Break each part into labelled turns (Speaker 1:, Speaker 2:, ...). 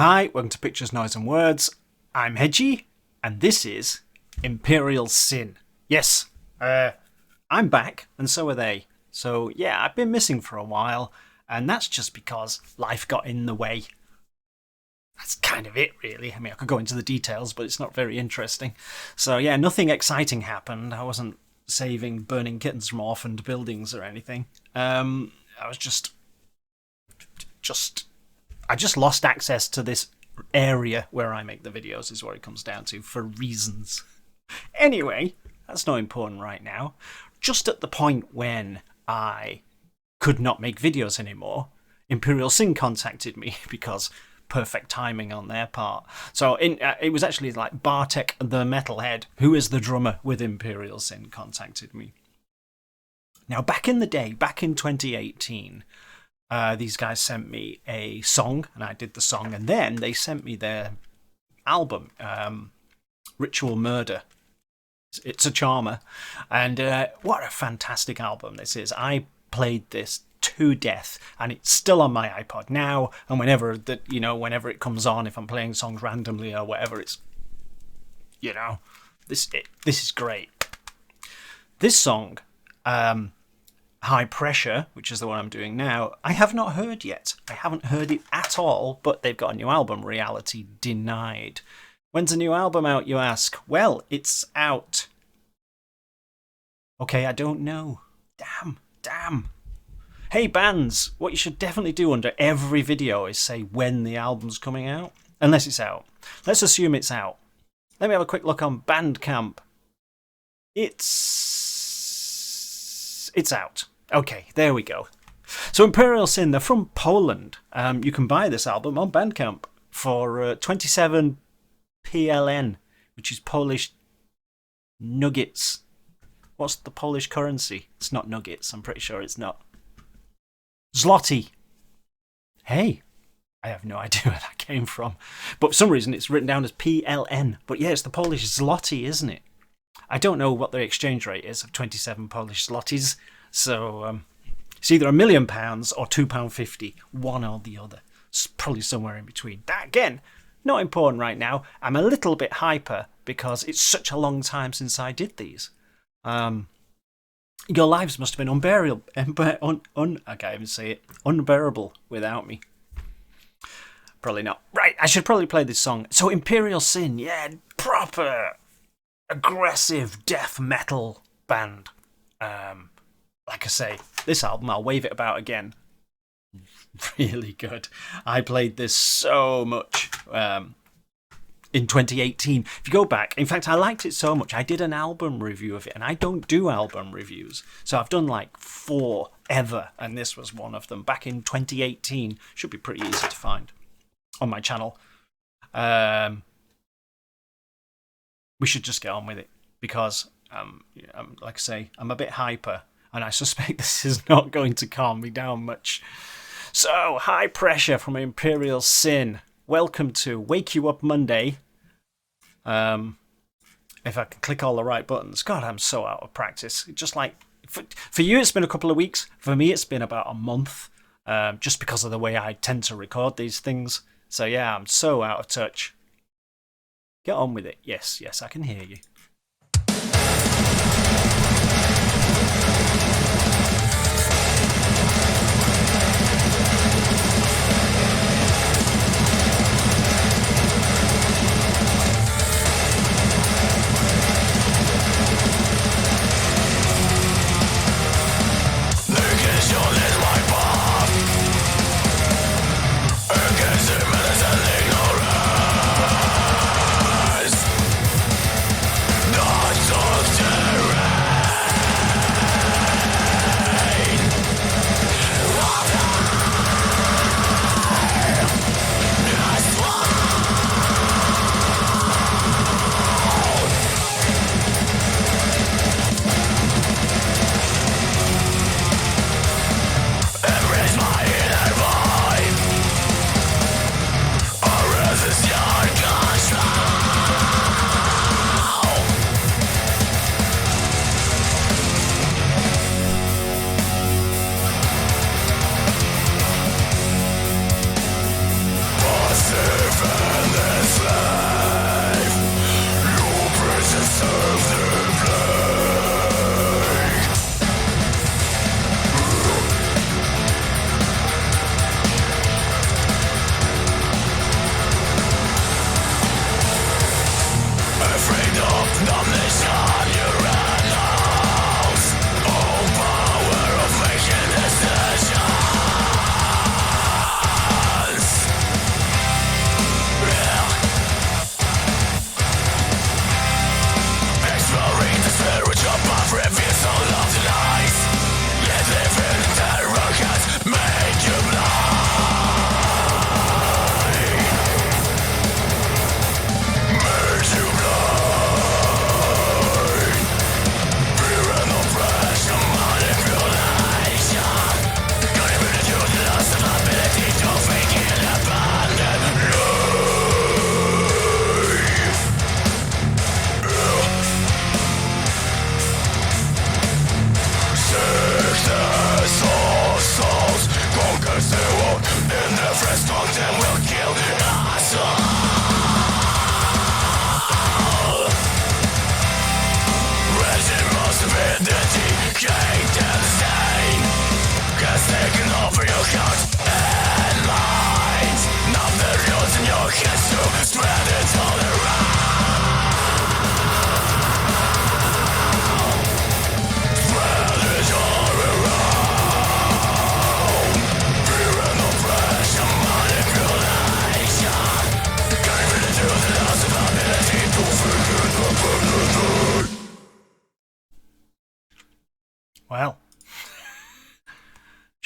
Speaker 1: Hi, welcome to Pictures, Noise and Words. I'm Hedgie, and this is Imperial Sin. Yes, I'm back, and so are they. So yeah, I've been missing for a while, and that's just because life got in the way. That's kind of it, really. I mean, I could go into the details, but it's not very interesting. So yeah, nothing exciting happened. I wasn't saving burning kittens from orphaned buildings or anything. I was just I just lost access to this area where I make the videos, is what it comes down to, for reasons. Anyway, that's not important right now. Just at the point when I could not make videos anymore, Imperial Sin contacted me because perfect timing on their part. So it was actually like Bartek the Metalhead, who is the drummer with Imperial Sin, contacted me. Now, back in the day, back in 2018, these guys sent me a song, and I did the song, and then they sent me their album, Ritual Murder. It's a charmer, and what a fantastic album this is. I played this to death, and it's still on my iPod now, and whenever it comes on, if I'm playing songs randomly or whatever, it's, this is great. This song, High Pressure, which is the one I'm doing now, I have not heard yet. I haven't heard it at all, but they've got a new album, Reality Denied. When's a new album out, you ask? Well, it's out. Okay, I don't know. Damn. Hey, bands, what you should definitely do under every video is say when the album's coming out. Unless it's out. Let's assume it's out. Let me have a quick look on Bandcamp. It's out. Okay, there we go. So Imperial Sin, they're from Poland. You can buy this album on Bandcamp for 27 PLN, which is Polish nuggets. What's the Polish currency? It's not nuggets, I'm pretty sure it's not. Zloty. Hey, I have no idea where that came from. But for some reason it's written down as PLN. But yeah, it's the Polish zloty, isn't it? I don't know what the exchange rate is of 27 Polish zlotys, so it's either £1 million or £2.50, one or the other. It's probably somewhere in between. That, again, not important right now. I'm a little bit hyper because it's such a long time since I did these. Your lives must have been unbearable. I can't even say it. Unbearable without me. Probably not. Right, I should probably play this song. So Imperial Sin, yeah, proper aggressive death metal band. Like I say, this album, I'll wave it about again. Really good. I played this so much in 2018. If you go back, in fact, I liked it so much, I did an album review of it, and I don't do album reviews. So I've done like 4 ever, and this was one of them. Back in 2018. Should be pretty easy to find on my channel. We should just get on with it because, like I say, I'm a bit hyper and I suspect this is not going to calm me down much. So, High Pressure from Imperial Sin. Welcome to Wake You Up Monday. If I can click all the right buttons. God, I'm so out of practice. Just like, for you it's been a couple of weeks. For me it's been about a month. Just because of the way I tend to record these things. So yeah, I'm so out of touch. Get on with it. Yes, I can hear you.
Speaker 2: Against the medicine ignorance.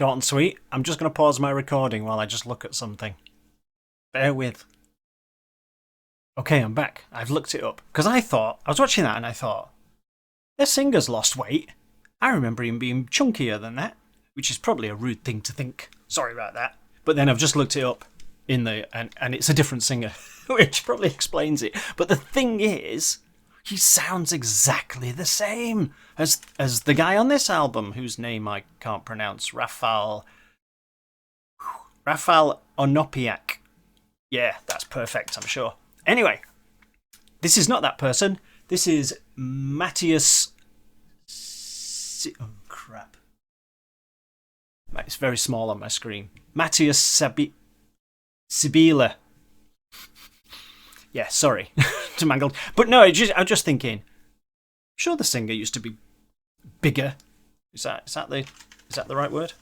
Speaker 1: Short and sweet. I'm just going to pause my recording while I just look at something. Bear with. Okay, I'm back. I've looked it up. Because I was watching that and I thought, their singer's lost weight. I remember him being chunkier than that, which is probably a rude thing to think. Sorry about that. But then I've just looked it up and it's a different singer, which probably explains it. But the thing is, he sounds exactly the same as the guy on this album, whose name I can't pronounce. Raphael Onopiak. Yeah, that's perfect, I'm sure. Anyway, this is not that person. This is Matthias... Oh, crap. It's very small on my screen. Matthias Sibila. Yeah, sorry to mangle. But no, I'm just thinking, I'm sure the singer used to be bigger. Is that the right word?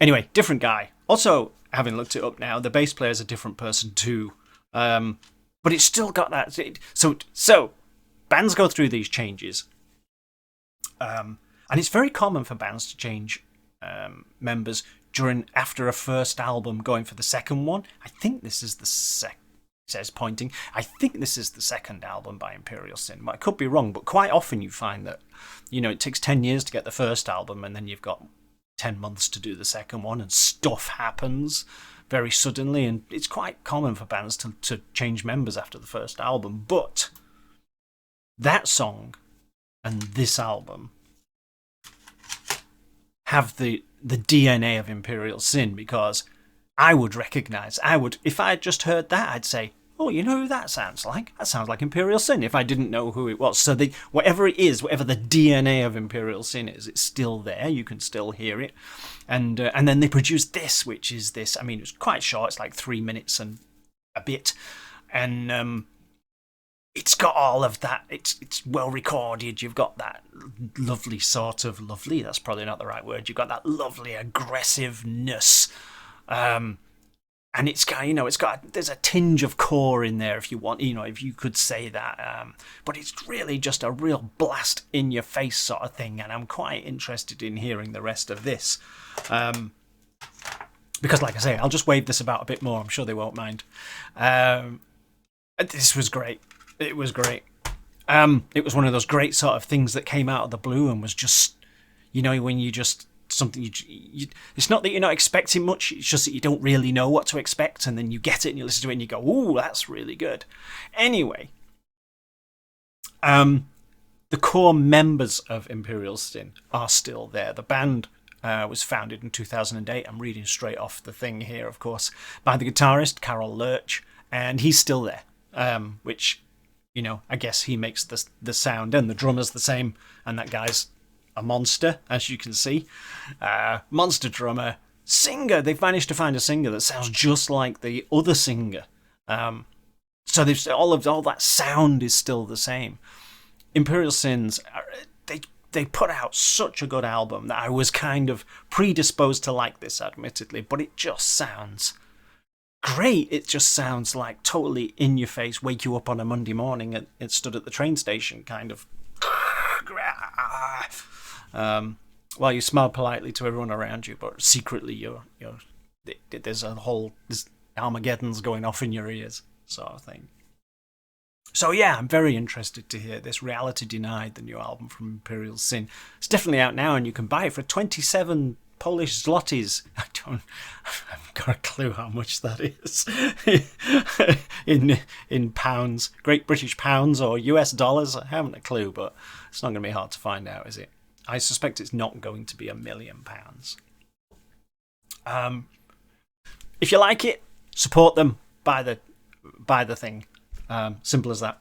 Speaker 1: Anyway, different guy. Also, having looked it up now, the bass player is a different person too. But it's still got that. So bands go through these changes. And it's very common for bands to change members after a first album going for the second one. I think this is the says pointing. I think this is the second album by Imperial Sin. I could be wrong, but quite often you find that, it takes 10 years to get the first album and then you've got 10 months to do the second one and stuff happens very suddenly, and it's quite common for bands to change members after the first album. But that song and this album have the DNA of Imperial Sin, because I would recognise, if I had just heard that, I'd say, oh, you know who that sounds like? That sounds like Imperial Sin, if I didn't know who it was. So whatever it is, whatever the DNA of Imperial Sin is, it's still there. You can still hear it. And then they produced this, which is this. I mean, it was quite short. It's like 3 minutes and a bit. And it's got all of that. It's well recorded. You've got that lovely lovely. That's probably not the right word. You've got that lovely aggressiveness. And it's got, there's a tinge of core in there if you want, if you could say that. But it's really just a real blast in your face sort of thing. And I'm quite interested in hearing the rest of this. Because like I say, I'll just wave this about a bit more. I'm sure they won't mind. This was great. It was great. It was one of those great sort of things that came out of the blue and was just, when you just, something it's not that you're not expecting much, it's just that you don't really know what to expect, and then you get it and you listen to it and you go, ooh, that's really good. Anyway, the core members of Imperial Sin are still there. The band was founded in 2008. I'm reading straight off the thing here, of course, by the guitarist Carol Lurch, and he's still there, which, I guess he makes the sound, and the drummer's the same, and that guy's a monster, as you can see. Monster drummer. Singer. They've managed to find a singer that sounds just like the other singer. So they've all that sound is still the same. Imperial Sins, they put out such a good album that I was kind of predisposed to like this, admittedly, but it just sounds great. It just sounds like totally in your face, wake you up on a Monday morning and stood at the train station kind of while you smile politely to everyone around you, but secretly there's Armageddon's going off in your ears, sort of thing. So yeah, I'm very interested to hear this. Reality Denied, the new album from Imperial Sin. It's definitely out now, and you can buy it for 27 Polish zlotys. I haven't got a clue how much that is in pounds, Great British pounds or US dollars. I haven't a clue, but it's not going to be hard to find out, is it? I suspect it's not going to be £1 million. If you like it, support them. Buy the thing. Simple as that.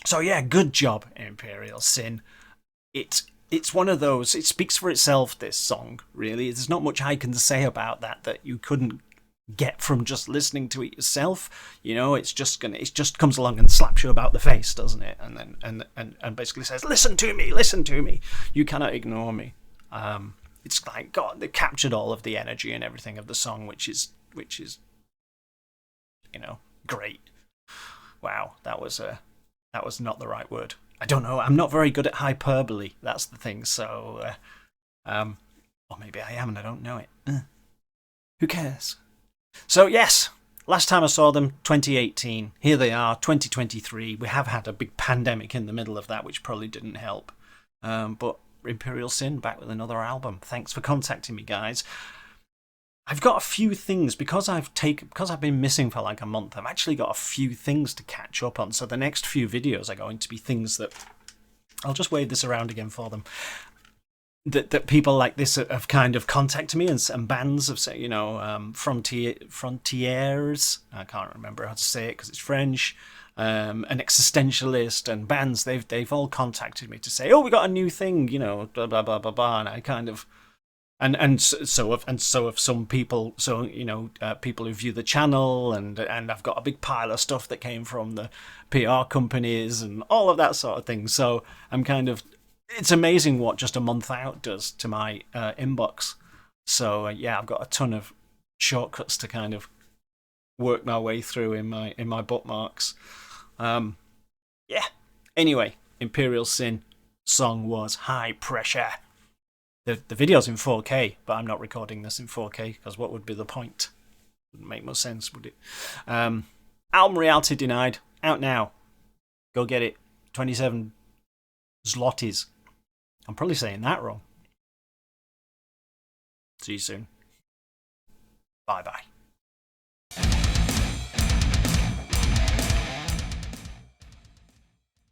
Speaker 1: So yeah, good job, Imperial Sin. It's one of those. It speaks for itself. This song, really. There's not much I can say about that you couldn't get from just listening to it yourself. It just comes along and slaps you about the face, doesn't it? And then and basically says, listen to me. You cannot ignore me. It's like, God, they captured all of the energy and everything of the song, which is great. Wow, that was not the right word. I don't know. I'm not very good at hyperbole. That's the thing. So Or maybe I am and I don't know it. Who cares? So yes, last time I saw them, 2018. Here they are, 2023. We have had a big pandemic in the middle of that, which probably didn't help. But Imperial Sin back with another album. Thanks for contacting me, guys. I've got a few things because I've been missing for like a month. I've actually got a few things to catch up on. So the next few videos are going to be things that I'll just wave this around again for them. That people like this have kind of contacted me, and bands have said, Frontiers. I can't remember how to say it because it's French. An Existentialist and bands. They've all contacted me to say, oh, we got a new thing, blah blah blah blah blah, and I kind of. And so have some people. So people who view the channel, and I've got a big pile of stuff that came from the PR companies and all of that sort of thing. So I'm kind of. It's amazing what just a month out does to my inbox. So yeah, I've got a ton of shortcuts to kind of work my way through in my bookmarks. Yeah. Anyway, Imperial Sin song was High Pressure. The video's in 4K, but I'm not recording this in 4K because what would be the point? Wouldn't make much sense, would it? Album Reality Denied, out now. Go get it. 27 zlotys. I'm probably saying that wrong. See you soon. Bye bye.